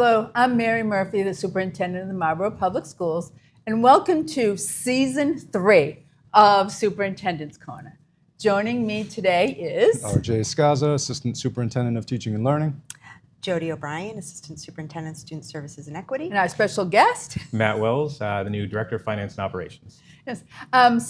Hello, I'm Mary Murphy, the Superintendent of the Marlborough Public Schools, and welcome to Season 3 of Superintendent's Corner. Joining me today is... R.J. Scaza, Assistant Superintendent of Teaching and Learning. Jody O'Brien, Assistant Superintendent, Student Services and Equity. And our special guest... Matt Wells, the new Director of Finance and Operations. Yes.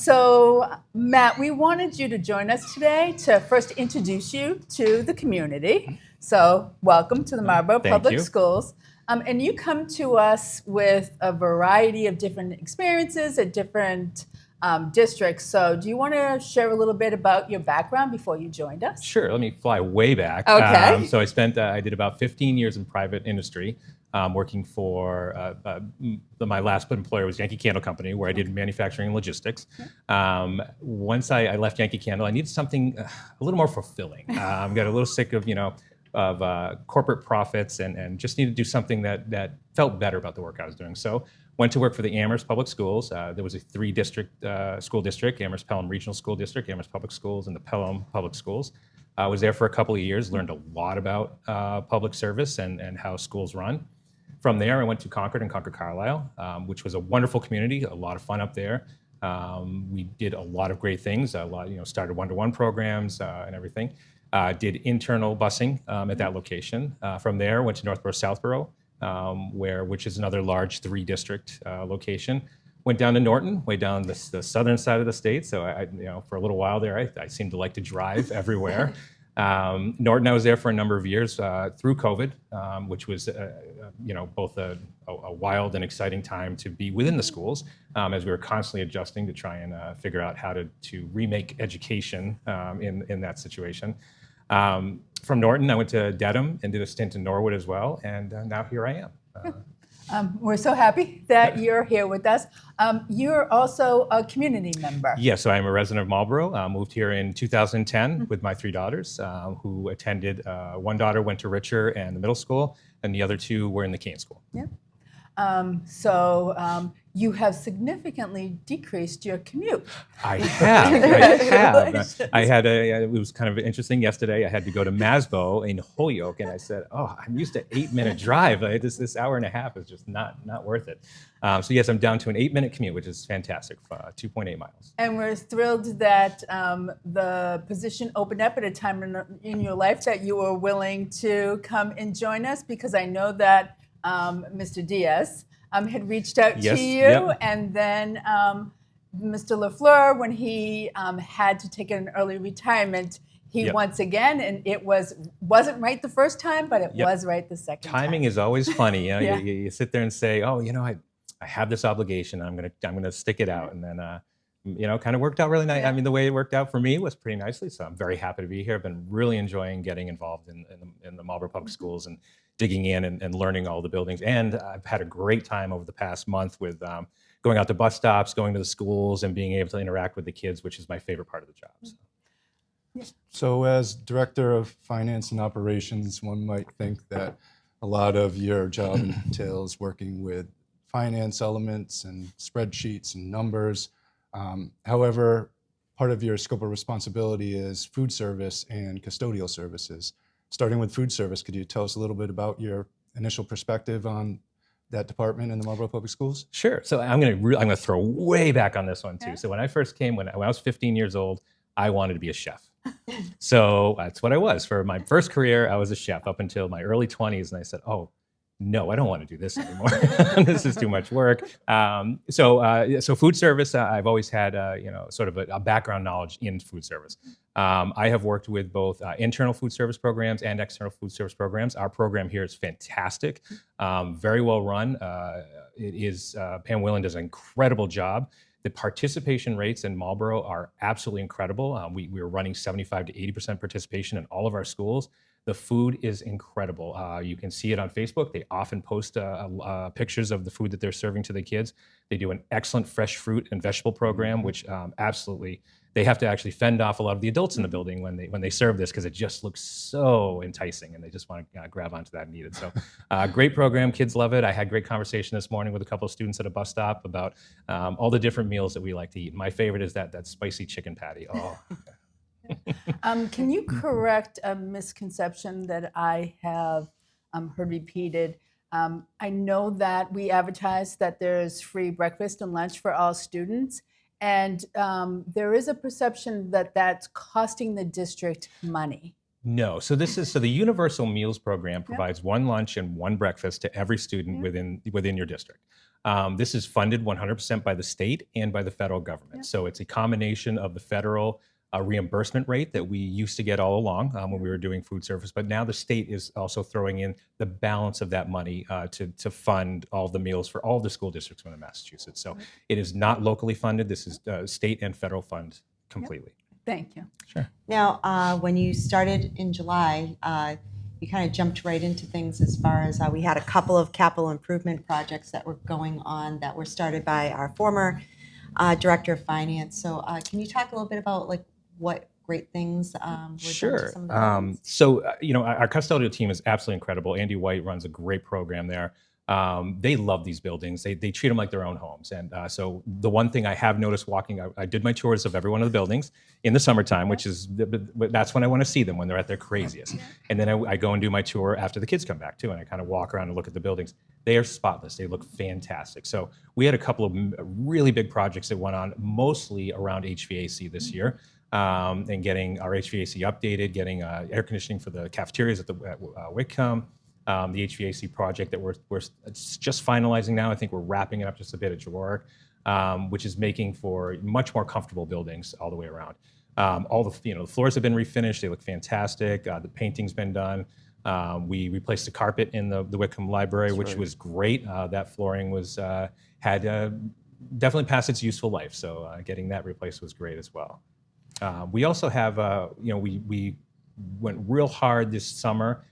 So, Matt, we wanted you to join us today to first introduce you to the community. So, welcome to the Marlborough Public Schools. And you come to us with a variety of different experiences at different districts. So, do you want to share a little bit about your background before you joined us? Sure. Let me fly way back. Okay. So I did about 15 years in private industry, working for my last employer was Yankee Candle Company, where I did manufacturing and logistics. Once I left Yankee Candle, I needed something a little more fulfilling. Got a little sick of corporate profits and just needed to do something that felt better about the work I was doing. So went to work for the Amherst Public Schools. There was a 3-district school district, Amherst Pelham Regional School District, Amherst Public Schools, and the Pelham Public Schools. I was there for a couple of years, learned a lot about public service and how schools run. From there, I went to Concord and Concord Carlisle, which was a wonderful community, a lot of fun up there. We did a lot of great things, started one-to-one programs and everything. Did internal busing at that location. From there, went to Northborough Southborough, which is another large 3-district location. Went down to Norton, way down the southern side of the state. So for a little while there, I seemed to like to drive everywhere. Norton, I was there for a number of years through COVID, which was both a wild and exciting time to be within the schools, as we were constantly adjusting to try and figure out how to remake education in that situation. From Norton, I went to Dedham and did a stint in Norwood as well, and now here I am. We're so happy that you're here with us. You're also a community member. Yes, so I'm a resident of Marlborough. Moved here in 2010 with my 3 daughters, who attended. One daughter went to Richer and the middle school, and the other 2 were in the Kane School. Yeah. So you have significantly decreased your commute. I have. I had it was kind of interesting yesterday. I had to go to Masbo in Holyoke, and I said, "Oh, I'm used to 8-minute drive. This hour and a half is just not worth it." So yes, I'm down to an 8-minute commute, which is fantastic, 2.8 miles. And we're thrilled that the position opened up at a time in your life that you were willing to come and join us, because I know that Mr. Diaz had reached out to you, and then Mr. LaFleur, when he had to take an early retirement, he once again, and it wasn't right the first time, but it was right the second time. Timing is always funny. You sit there and say, "Oh, I have this obligation. I'm gonna stick it out," and then kind of worked out really nice. Yeah. I mean, the way it worked out for me was pretty nicely. So I'm very happy to be here. I've been really enjoying getting involved in the Marlborough Public Schools and digging in and learning all the buildings. And I've had a great time over the past month with going out to bus stops, going to the schools, and being able to interact with the kids, which is my favorite part of the job. So as Director of Finance and Operations, one might think that a lot of your job entails working with finance elements and spreadsheets and numbers. However, part of your scope of responsibility is food service and custodial services. Starting with food service, could you tell us a little bit about your initial perspective on that department in the Marlborough Public Schools? Sure. So I'm gonna throw way back on this one too. So when I first came, when I was 15 years old, I wanted to be a chef. So that's what I was. For my first career, I was a chef up until my early 20s, and I said, "Oh, no, I don't want to do this anymore. This is too much work." So food service, I've always had sort of a background knowledge in food service. I have worked with both internal food service programs and external food service programs. Our program here is fantastic, very well run. Pam Whelan does an incredible job. The participation rates in Marlborough are absolutely incredible. We are running 75 to 80% participation in all of our schools. The food is incredible. You can see it on Facebook. They often post pictures of the food that they're serving to the kids. They do an excellent fresh fruit and vegetable program, which absolutely, they have to actually fend off a lot of the adults in the building when they serve this, because it just looks so enticing, and they just want to grab onto that and eat it. So great program. Kids love it. I had great conversation this morning with a couple of students at a bus stop about all the different meals that we like to eat. My favorite is that spicy chicken patty. Oh. Can you correct a misconception that I have heard repeated? I know that we advertise that there's free breakfast and lunch for all students, and there is a perception that that's costing the district money. No. So the Universal Meals Program provides one lunch and one breakfast to every student within your district. This is funded 100% by the state and by the federal government. So it's a combination of the federal reimbursement rate that we used to get all along when we were doing food service, but now the state is also throwing in the balance of that money to fund all the meals for all the school districts within Massachusetts. So it is not locally funded. This is state and federal fund completely. Thank you. Sure. Now, when you started in July, you kind of jumped right into things as far as we had a couple of capital improvement projects that were going on that were started by our former director of finance. So can you talk a little bit about like what great things were done to Sure. some of the buildings? Our custodial team is absolutely incredible. Andy White runs a great program there. They love these buildings. They treat them like their own homes. And so the one thing I have noticed walking, I did my tours of every one of the buildings in the summertime, which is, that's when I want to see them, when they're at their craziest. And then I go and do my tour after the kids come back too. And I kind of walk around and look at the buildings. They are spotless. They look fantastic. So we had a couple of really big projects that went on, mostly around HVAC this year. And getting our HVAC updated, getting air conditioning for the cafeterias at Whitcomb, the HVAC project that we're just finalizing now. I think we're wrapping it up just a bit at Jaworek, which is making for much more comfortable buildings all the way around. All the floors have been refinished. They look fantastic. The painting's been done. We replaced the carpet in the Whitcomb Library, which was great. That flooring was had definitely passed its useful life. So getting that replaced was great as well. We also have, we went real hard this summer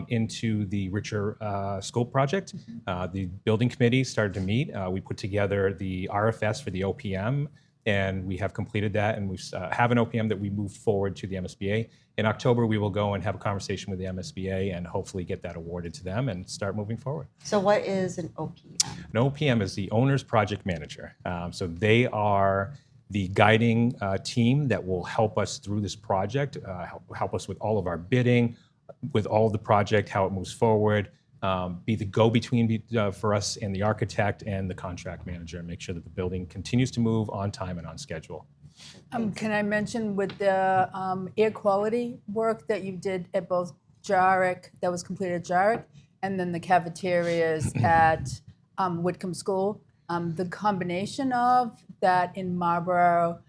into the Richer School project. The building committee started to meet. We put together the RFS for the OPM, and we have completed that, and we have an OPM that we moved forward to the MSBA. In October, we will go and have a conversation with the MSBA and hopefully get that awarded to them and start moving forward. So what is an OPM? An OPM is the owner's project manager. So they are the guiding team that will help us through this project, help us with all of our bidding, with all of the project, how it moves forward, be the go-between for us and the architect and the contract manager, and make sure that the building continues to move on time and on schedule. Can I mention with the air quality work that you did at both Jaworek, that was completed at Jaworek, and then the cafeterias at Whitcomb School, the combination of that in Marlborough,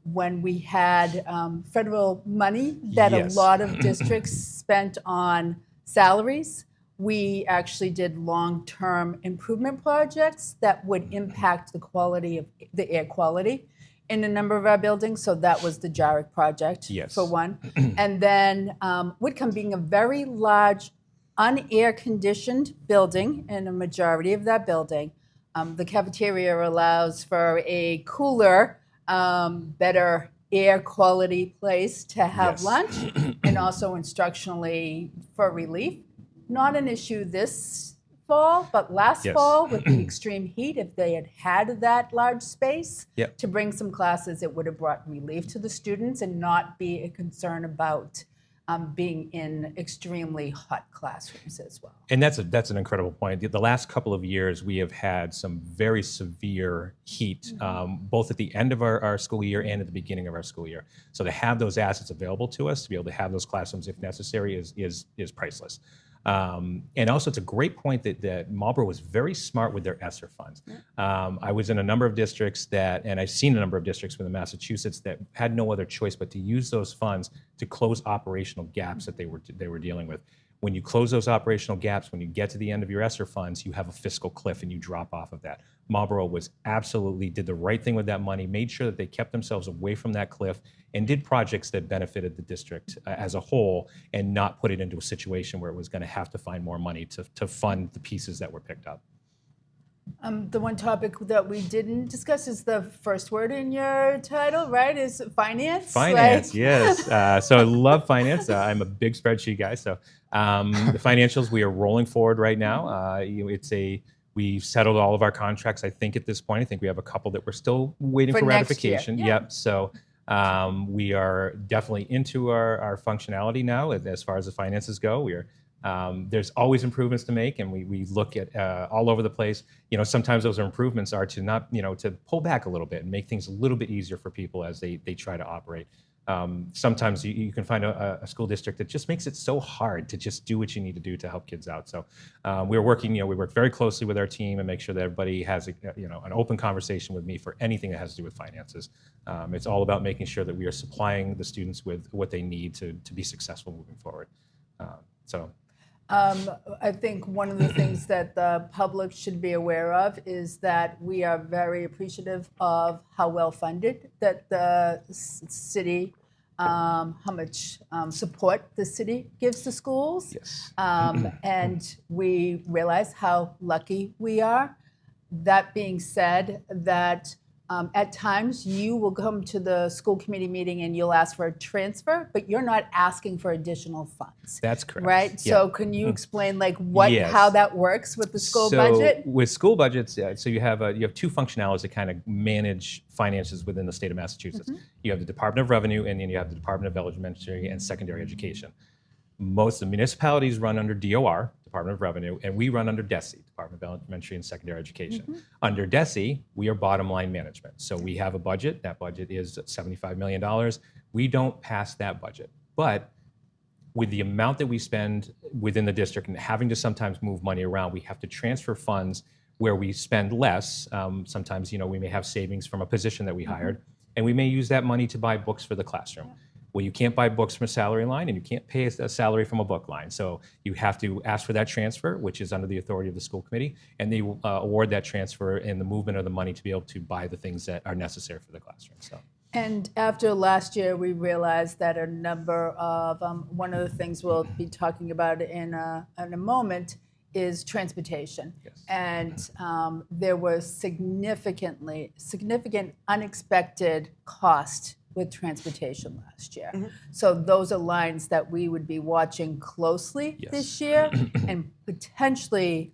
when we had federal money that Yes. a lot of districts spent on salaries, we actually did long-term improvement projects that would impact the quality of the air quality in a number of our buildings. So that was the Jaworek project, Yes. for one. And then Whitcomb being a very large, unair-conditioned building, in a majority of that building, the cafeteria allows for a cooler, better air quality place to have Yes. lunch, and also instructionally for relief. Not an issue this fall, but last Yes. fall with the extreme heat, if they had that large space Yep. to bring some classes, it would have brought relief to the students and not be a concern about being in extremely hot classrooms as well. And that's an incredible point. The last couple of years, we have had some very severe heat, both at the end of our school year and at the beginning of our school year. So to have those assets available to us, to be able to have those classrooms if necessary, is priceless. And also, it's a great point that Marlborough was very smart with their ESSER funds. I was in a number of districts and I've seen a number of districts within Massachusetts that had no other choice but to use those funds to close operational gaps that they were dealing with. When you close those operational gaps, when you get to the end of your ESSER funds, you have a fiscal cliff and you drop off of that. Marlborough did the right thing with that money, made sure that they kept themselves away from that cliff, and did projects that benefited the district as a whole, and not put it into a situation where it was going to have to find more money to fund the pieces that were picked up. The one topic that we didn't discuss is the first word in your title, right? Is finance. Finance, right? yes. So I love finance. I'm a big spreadsheet guy. So the financials, we are rolling forward right now. We've settled all of our contracts, I think, at this point. I think we have a couple that we're still waiting for next year, ratification. yeah. Yep. So we are definitely into our functionality now as far as the finances go. We are There's always improvements to make, and we look at all over the place. Sometimes those improvements are to not, to pull back a little bit and make things a little bit easier for people as they try to operate. Sometimes you can find a school district that just makes it so hard to just do what you need to do to help kids out. So we work very closely with our team and make sure that everybody has an open conversation with me for anything that has to do with finances. It's all about making sure that we are supplying the students with what they need to be successful moving forward. I think one of the things that the public should be aware of is that we are very appreciative of how well funded that the city, how much support the city gives to schools. Yes. And we realize how lucky we are. That being said, that at times you will come to the school committee meeting and you'll ask for a transfer, but you're not asking for additional funds. That's correct. Right? Yeah. So can you explain Yes. how that works with the school budget? With school budgets, so you have two functionalities that kind of manage finances within the state of Massachusetts. You have the Department of Revenue, and then you have the Department of Elementary and Secondary Education. Most of the municipalities run under DOR, Department of Revenue, and we run under DESE, Department of Elementary and Secondary Education. Under DESE, we are bottom line management. So we have a budget. That budget is $75 million. We don't pass that budget. But with the amount that we spend within the district and having to sometimes move money around, we have to transfer funds where we spend less. Sometimes, we may have savings from a position that we hired, and we may use that money to buy books for the classroom. Well, you can't buy books from a salary line, and you can't pay a salary from a book line. So you have to ask for that transfer, which is under the authority of the school committee, and they award that transfer and the movement of the money to be able to buy the things that are necessary for the classroom. So. And after last year, we realized that a number of, one of the things we'll be talking about in a moment is transportation. Yes. And there was significant unexpected cost with transportation last year. So those are lines that we would be watching closely this year and potentially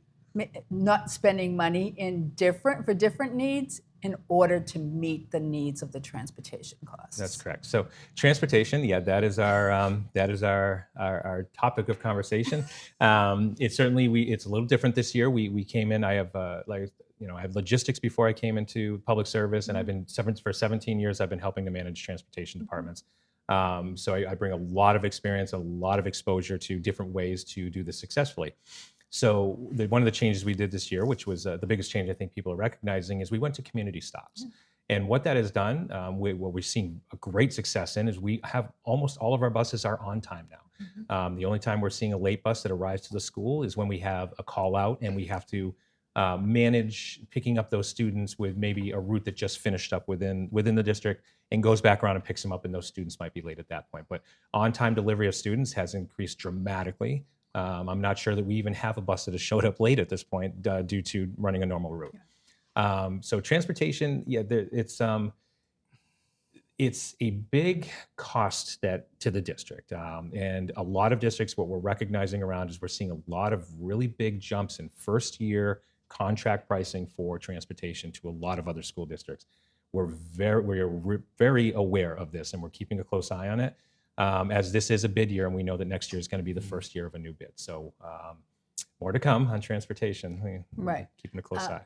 not spending money for different needs in order to meet the needs of the transportation costs. That's correct. So transportation, that is our topic of conversation. It's a little different this year. We came in. I have I had logistics before I came into public service, and I've been for 17 years. I've been helping to manage transportation departments. So I bring a lot of experience, a lot of exposure to different ways to do this successfully. So one of the changes we did this year, which was the biggest change I think people are recognizing, is we went to community stops. And what that has done, what we're seeing a great success in, is we have almost all of our buses are on time now. The only time we're seeing a late bus that arrives to the school is when we have a call out and we have to manage picking up those students with maybe a route that just finished up within the district and goes back around and picks them up, and those students might be late at that point. But on-time delivery of students has increased dramatically. I'm not sure that we even have a bus that has showed up late at this point due to running a normal route. So transportation, it's a big cost to the district. And a lot of districts, what we're recognizing around is we're seeing a lot of really big jumps in first year contract pricing for transportation to a lot of other school districts. We're very aware of this, and we're keeping a close eye on it. As this is a bid year, and we know that next year is going to be the first year of a new bid. So more to come on transportation. Right. Keeping a close eye.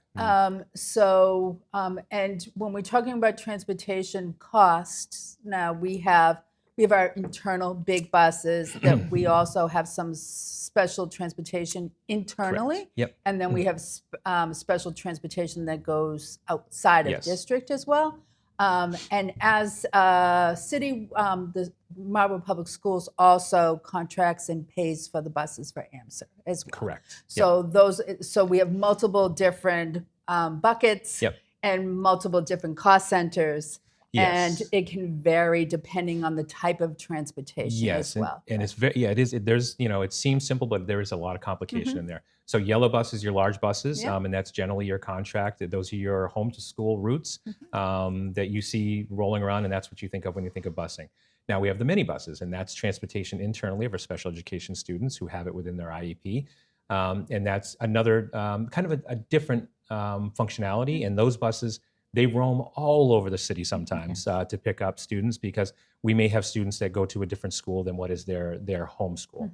And when we're talking about transportation costs, now we have our internal big buses that we also have some special transportation internally. Correct. Yep. And then we have special transportation that goes outside of district as well. And as a city, the Marlborough Public Schools also contracts and pays for the buses for AMSR as well. Correct. So we have multiple different buckets and multiple different cost centers. Yes. And it can vary depending on the type of transportation as well. And it's it seems simple, but there is a lot of complication in there. So yellow bus is your large buses, and that's generally your contract. Those are your home to school routes that you see rolling around, and that's what you think of when you think of busing. Now we have the mini buses, and that's transportation internally of our special education students who have it within their IEP. And that's another kind of a different functionality. And those buses, they roam all over the city sometimes to pick up students, because we may have students that go to a different school than what is their home school.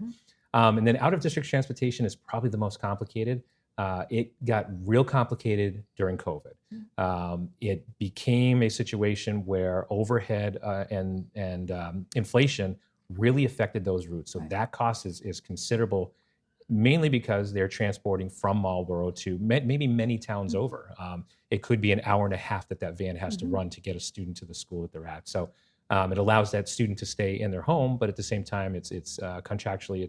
And then out of district transportation is probably the most complicated. It got real complicated during COVID. It became a situation where overhead and inflation really affected those routes. So that cost is considerable, mainly because they're transporting from Marlborough to maybe many towns over. It could be an hour and a half that van has to run to get a student to the school that they're at. So it allows that student to stay in their home, but at the same time, it's contractually,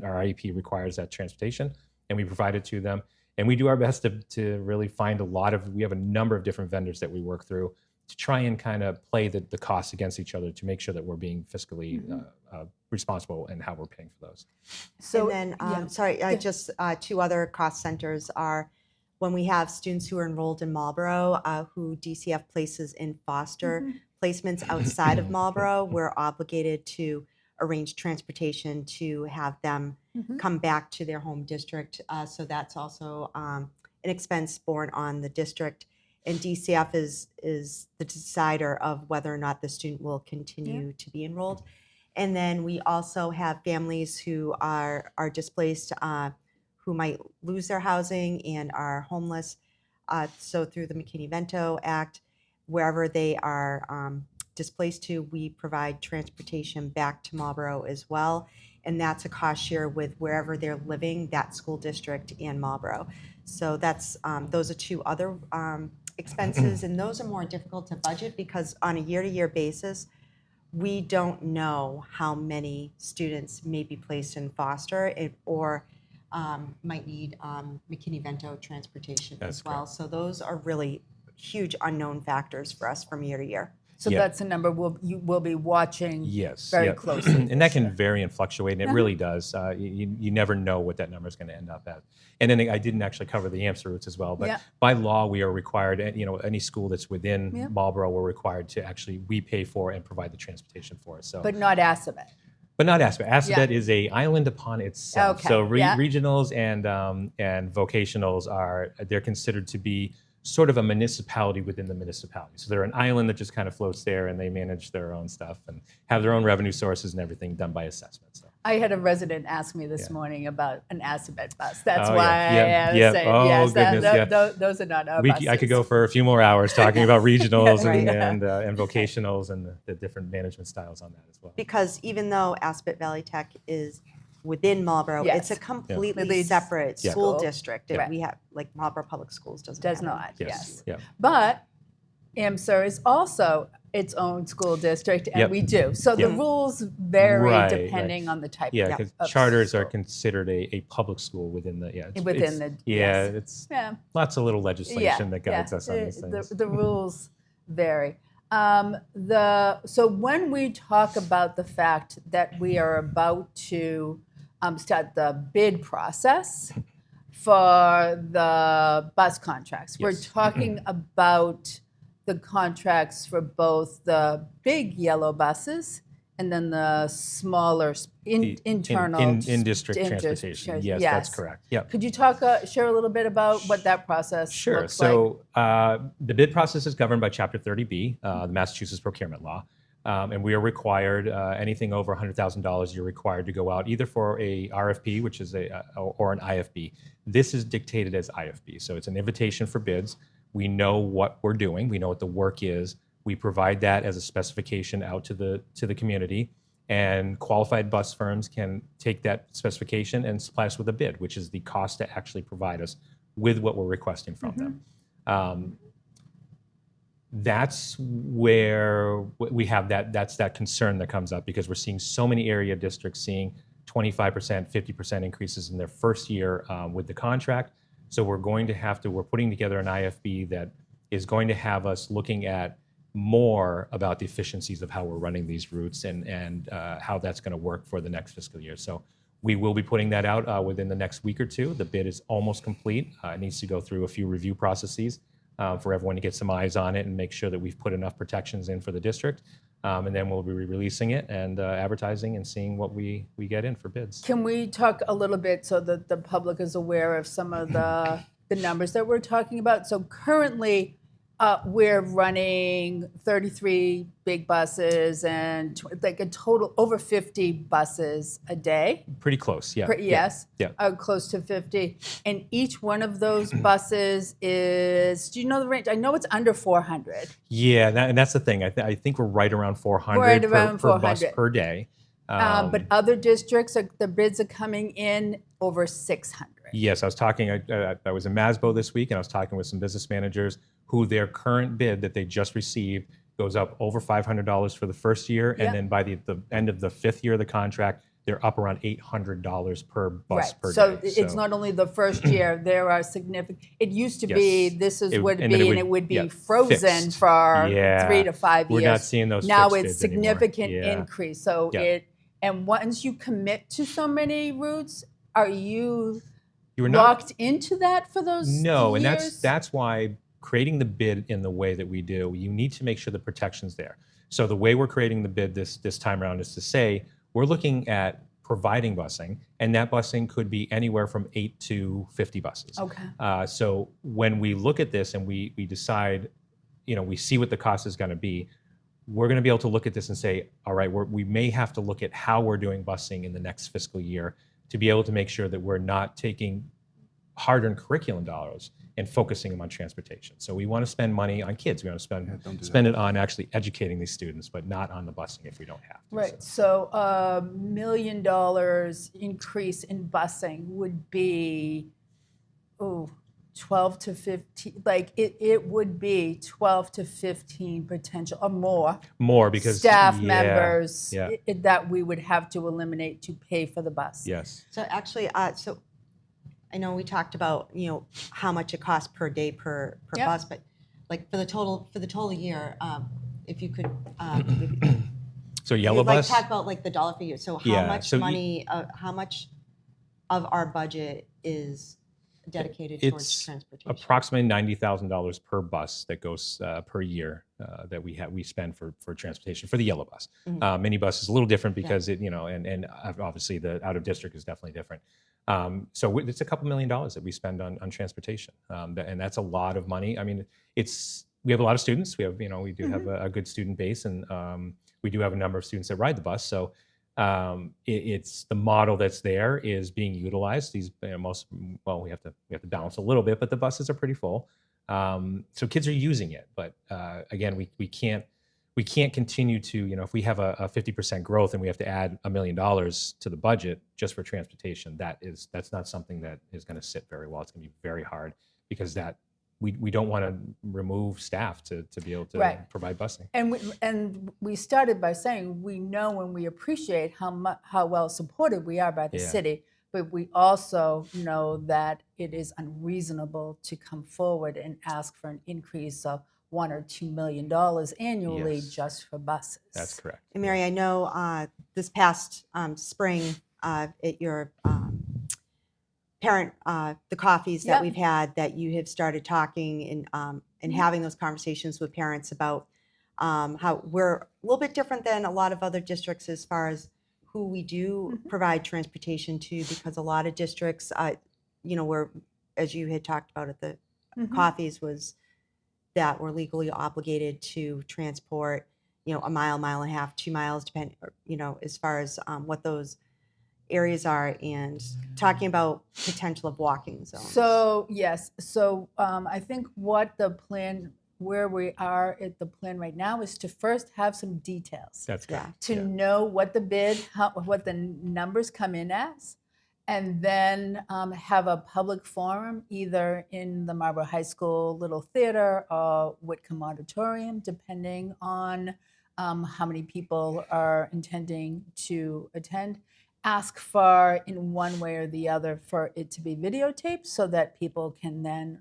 our IEP requires that transportation, and we provide it to them. And we do our best to really find we have a number of different vendors that we work through to try and kind of play the costs against each other to make sure that we're being fiscally responsible in how we're paying for those. So, and then, just two other cost centers are when we have students who are enrolled in Marlborough, who DCF places in foster placements outside of Marlborough, we're obligated to arrange transportation to have them come back to their home district. So that's also an expense borne on the district. And DCF is the decider of whether or not the student will continue to be enrolled. And then we also have families who are displaced, who might lose their housing and are homeless. So through the McKinney-Vento Act, wherever they are displaced to, we provide transportation back to Marlborough as well. And that's a cost share with wherever they're living, that school district and Marlborough. So that's those are two other expenses, and those are more difficult to budget because on a year-to-year basis, we don't know how many students may be placed in foster or might need McKinney-Vento transportation as well. Correct. So those are really huge unknown factors for us from year to year. So that's a number you will be watching very closely. And that can vary and fluctuate, and it really does. You never know what that number is going to end up at. And then I didn't actually cover the AMSA routes as well, but by law we are required, any school that's within Marlborough, we're required to we pay for and provide the transportation for it. So, but not Assabet. But not Assabet. Assabet is a island upon itself. Okay. So regionals and vocationals they're considered to be sort of a municipality within the municipality. So they're an island that just kind of floats there, and they manage their own stuff and have their own revenue sources and everything done by assessment. So. I had a resident ask me this morning about an Assabet bus. That's why I was saying, yes, goodness, those are not our buses. I could go for a few more hours talking about regionals and vocationals and the different management styles on that as well. Because even though Assabet Valley Tech is within Marlborough, it's a completely separate school district. We have, like, Marlborough Public Schools does not. Yes. But AMSA is also its own school district, and we do. So the rules vary depending on the type of because charters are considered a public school within the it's lots of little legislation that guides us on these things. The rules vary. So when we talk about the fact that we are about to start the bid process for the bus contracts, we're talking about the contracts for both the big yellow buses and then the smaller internal in-district transportation. Yes, that's correct. Yep. Could you share a little bit about what that process looks like? So the bid process is governed by Chapter 30B, the Massachusetts procurement law. And we are required, anything over $100,000, you're required to go out either for a RFP, which is or an IFB. This is dictated as IFB. So it's an invitation for bids. We know what we're doing. We know what the work is. We provide that as a specification out to the community, and qualified bus firms can take that specification and supply us with a bid, which is the cost to actually provide us with what we're requesting from them. That's where we have that's that concern that comes up, because we're seeing so many area districts seeing 25%, 50% increases in their first year with the contract. So we're putting together an IFB that is going to have us looking at more about the efficiencies of how we're running these routes and how that's going to work for the next fiscal year. So we will be putting that out within the next week or two. The bid is almost complete. It needs to go through a few review processes for everyone to get some eyes on it and make sure that we've put enough protections in for the district. And then we'll be releasing it and advertising and seeing what we get in for bids. Can we talk a little bit so that the public is aware of some of the numbers that we're talking about? So currently, We're running 33 big buses and like a total over 50 buses a day. Pretty close, yeah. Yes, Yeah. Close to 50. And each one of those buses is, do you know the range? I know it's under 400. Yeah, and that's the thing. I think we're right around 400, Right around per bus 400. per day. But other districts, the bids are coming in over 600. Yes, I was talking, I was in Masbo this week, and I was talking with some business managers who their current bid that they just received goes up over $500 for the first year, Yeah. and then by the end of the 5th year of the contract, they're up around $800 per bus per So day. it's not only the first year, there are significant, it used to be, Yes. this is It- what and it then be, and it would be yeah, frozen fixed. for Yeah. 3 to 5 years. We're not seeing those Now fixed it's bids anymore. significant Yeah. increase. So Yeah. and once you commit to so many routes, are you You were not locked into that for those No, and years? that's why creating the bid in the way that we do, you need to make sure the protection's there. So the way we're creating the bid this time around is to say we're looking at providing busing, and that busing could be anywhere from 8 to 50 buses. Okay. So when we look at this and we decide, we see what the cost is going to be, we're going to be able to look at this and say, all right, we may have to look at how we're doing busing in the next fiscal year to be able to make sure that we're not taking hard-earned curriculum dollars and focusing them on transportation. So we want to spend money on kids. We want to don't do spend it on actually educating these students, but not on the busing if we don't have to. Right. So $1 million increase in busing would be, 12 to 15, like it would be 12 to 15 potential or more Because staff yeah, members yeah. that we would have to eliminate to pay for the bus. Yes. So actually, so I know we talked about, how much it costs per day per Yep. bus, but like for the total year, if you could, So yellow like bus. talk about like the dollar figure. So how Yeah, much so money, how much of our budget is dedicated towards It's transportation? approximately $90,000 per bus that goes per year that we spend for transportation for the yellow bus. Minibus is a little different because it and obviously the out of district is definitely different. So it's a couple $1 million that we spend on transportation, and that's a lot of money. I mean, we have a lot of students. We have we do have a good student base, and we do have a number of students that ride the bus. So it's the model that's there is being utilized. These we have to balance a little bit, but the buses are pretty full. So kids are using it, but again, we can't continue to if we have a 50% growth and we have to add $1 million to the budget just for transportation. That's not something that is going to sit very well. It's going to be very hard because we don't want to remove staff to be able to Right. provide busing. And we started by saying we know and we appreciate how well supported we are by the Yeah. city, but we also know that it is unreasonable to come forward and ask for an increase of $1 or $2 million annually Yes. just for buses. That's correct. And Mary, I know this past spring at your parent, the coffees that Yep. we've had, that you have started talking and having those conversations with parents about how we're a little bit different than a lot of other districts as far as who we do provide transportation to, because a lot of districts, were, as you had talked about at the coffees, was that we're legally obligated to transport, a mile and a half, 2 miles, depending, as far as what those areas are, and talking about potential of walking zones. So yes, so I think what the plan, where we are at the plan right now, is to first have some details. That's correct. To know what the bid, what the numbers come in as, and then have a public forum either in the Marlborough High School Little Theater or Whitcomb Auditorium, depending on how many people are intending to attend. Ask for, in one way or the other, for it to be videotaped so that people can then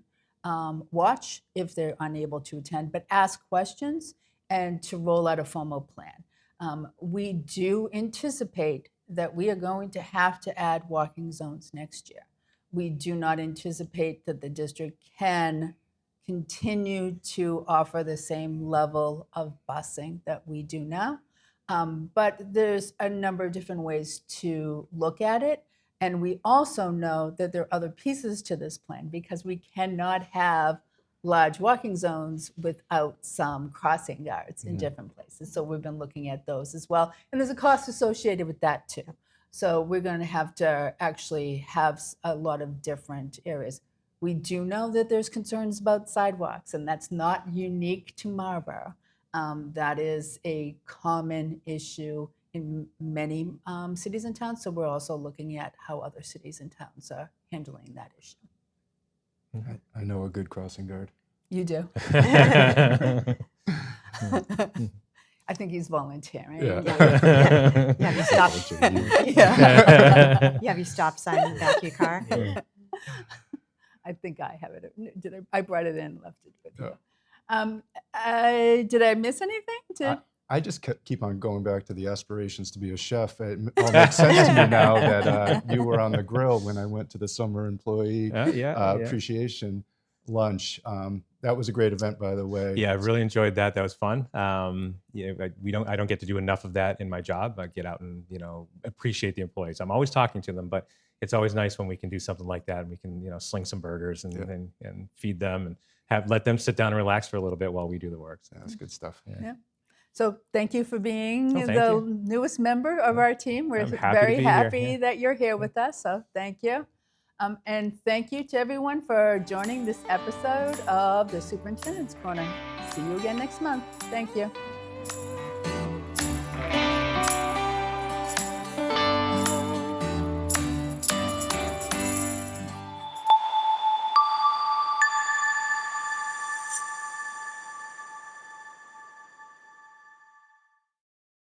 watch if they're unable to attend, but ask questions and to roll out a formal plan. We do anticipate that we are going to have to add walking zones next year. We do not anticipate that the district can continue to offer the same level of busing that we do now. But there's a number of different ways to look at it. And we also know that there are other pieces to this plan, because we cannot have large walking zones without some crossing guards in different places. So we've been looking at those as well. And there's a cost associated with that too. So we're going to have to actually have a lot of different areas. We do know that there's concerns about sidewalks, and that's not unique to Marlborough. That is a common issue in many cities and towns. So we're also looking at how other cities and towns are handling that issue. I know a good crossing guard. You do. I think he's volunteering. Yeah. Have you stopped? Yeah. Have you stopped sign in the back of your car? I think I have it. I brought it in and left it with Yeah. you. Did I miss anything? I just keep on going back to the aspirations to be a chef. It all makes sense to me now that you were on the grill when I went to the summer employee appreciation lunch. That was a great event, by the way. Yeah, I really enjoyed that. That was fun. I don't get to do enough of that in my job. I get out and appreciate the employees. I'm always talking to them, but it's always nice when we can do something like that and we can sling some burgers and feed them and let them sit down and relax for a little bit while we do the work. So That's good stuff. Yeah. So thank you for being thank the you. newest member of our team. We're I'm happy to very be here. happy that you're here with us. So thank you. And thank you to everyone for joining this episode of the Superintendent's Corner. See you again next month. Thank you.